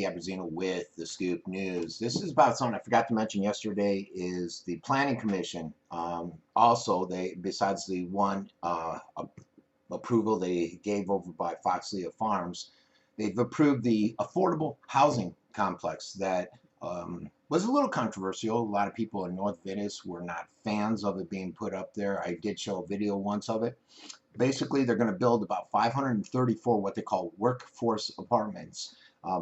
Abbruzzino with the Scoop News. This is about something I forgot to mention yesterday. Is the Planning Commission. Also, they, besides the one approval they gave over by Foxley Farms, they've approved the affordable housing complex that was a little controversial. A lot of people in North Venice were not fans of it being put up there. I did show a video once of it. Basically, they're going to build about 534 what they call workforce apartments.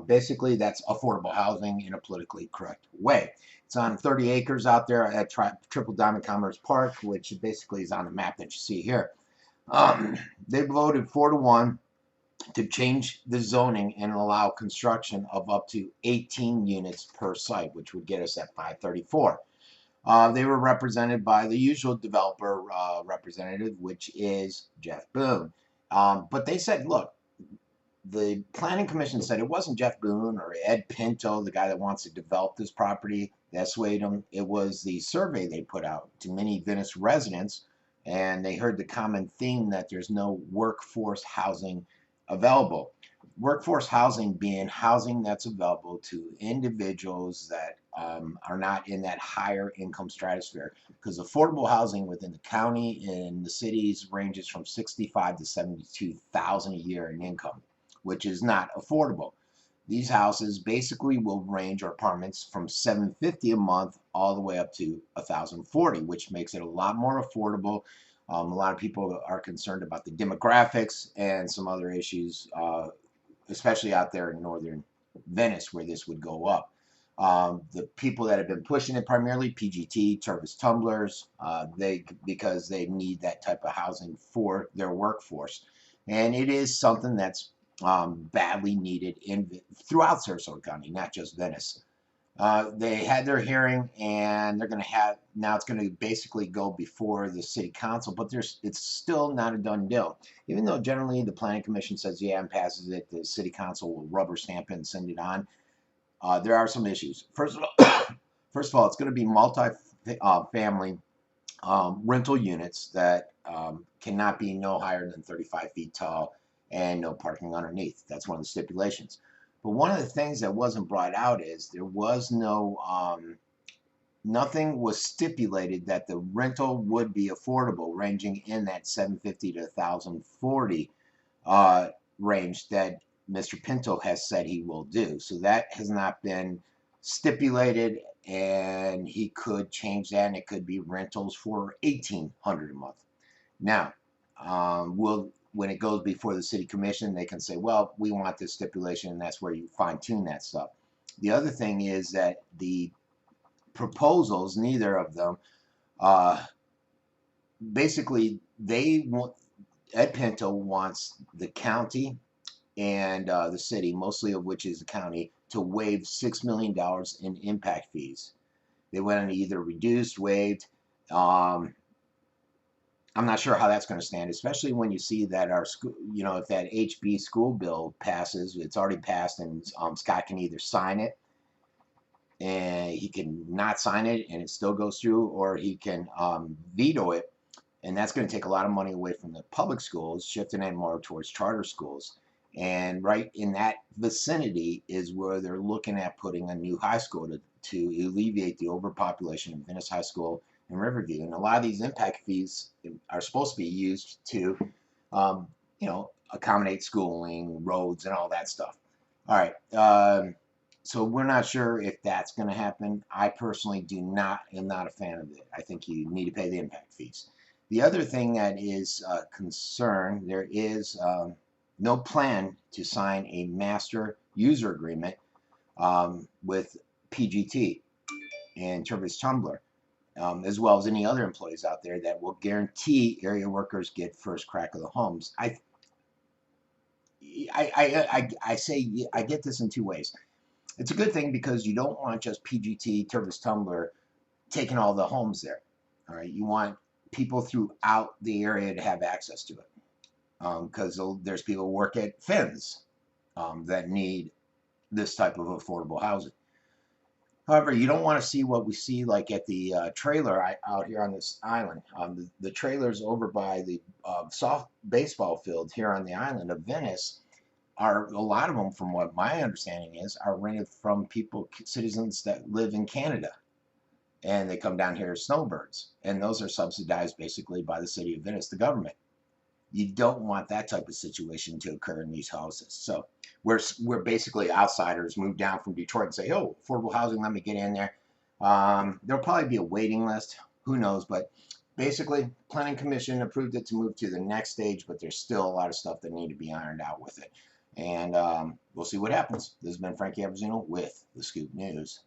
Basically, that's affordable housing in a politically correct way. It's on 30 acres out there at Triple Diamond Commerce Park, which basically is on the map that you see here. They voted 4-1 to change the zoning and allow construction of up to 18 units per site, which would get us at 534. They were represented by the usual developer representative, which is Jeff Boone. But they said, look, the Planning Commission said it wasn't Jeff Boone or Ed Pinto, the guy that wants to develop this property, that swayed them. It was the survey they put out to many Venice residents, and they heard the common theme that there's no workforce housing available. Workforce housing being housing that's available to individuals that are not in that higher income stratosphere, because affordable housing within the county and the cities ranges from 65 to 72,000 a year in income, which is not affordable. These houses basically will range, or apartments, from $750 a month all the way up to $1,040, which makes it a lot more affordable. A lot of people are concerned about the demographics and some other issues, especially out there in northern Venice, where this would go up. The people that have been pushing it, primarily PGT, Turvis Tumblers, because they need that type of housing for their workforce. And it is something that's badly needed throughout Sarasota County, not just Venice. They had their hearing, and they're going to have, now it's going to basically go before the city council, but it's still not a done deal. Even though generally the Planning Commission says yeah and passes it, the city council will rubber stamp it and send it on. There are some issues. First of all, it's going to be multi-family rental units that cannot be no higher than 35 feet tall and no parking underneath. That's one of the stipulations. But one of the things that wasn't brought out is there was nothing was stipulated that the rental would be affordable, ranging in that $750 to $1,040 range that Mr. Pinto has said he will do. So that has not been stipulated, and he could change that, and it could be rentals for $1,800 a month. Now, when it goes before the city commission, they can say, well, we want this stipulation, and that's where you fine-tune that stuff. The other thing is that the proposals, neither of them, basically, Ed Pinto wants the county and the city, mostly of which is the county, to waive $6 million in impact fees. They went on either reduced, waived. I'm not sure how that's going to stand, especially when you see that our school, if that HB school bill passes, it's already passed, and Scott can either sign it, and he can not sign it, and it still goes through, or he can veto it, and that's going to take a lot of money away from the public schools, shifting it more towards charter schools. And right in that vicinity is where they're looking at putting a new high school to alleviate the overpopulation in Venice High School in Riverview. And a lot of these impact fees are supposed to be used to, accommodate schooling, roads, and all that stuff. All right. So we're not sure if that's going to happen. I personally am not a fan of it. I think you need to pay the impact fees. The other thing that is a concern, there is no plan to sign a master user agreement with PGT and Turvis Tumbler, as well as any other employees out there that will guarantee area workers get first crack of the homes. I get this in two ways. It's a good thing because you don't want just PGT, Turvis Tumbler taking all the homes there. All right, you want people throughout the area to have access to it, because there's people who work at Finn's that need this type of affordable housing. However, you don't want to see what we see like at the trailer out here on this island. The trailer's over by the soft baseball field here on the island of Venice. are, a lot of them, from what my understanding is, are rented from people, citizens that live in Canada, and they come down here as snowbirds, and those are subsidized basically by the city of Venice, the government. You don't want that type of situation to occur in these houses. So we're basically outsiders, move down from Detroit and say, oh, affordable housing, let me get in there. There'll probably be a waiting list, who knows, but basically planning commission approved it to move to the next stage, but there's still a lot of stuff that need to be ironed out with it. And we'll see what happens. This has been Frankie Abbruzzino with the Scoop News.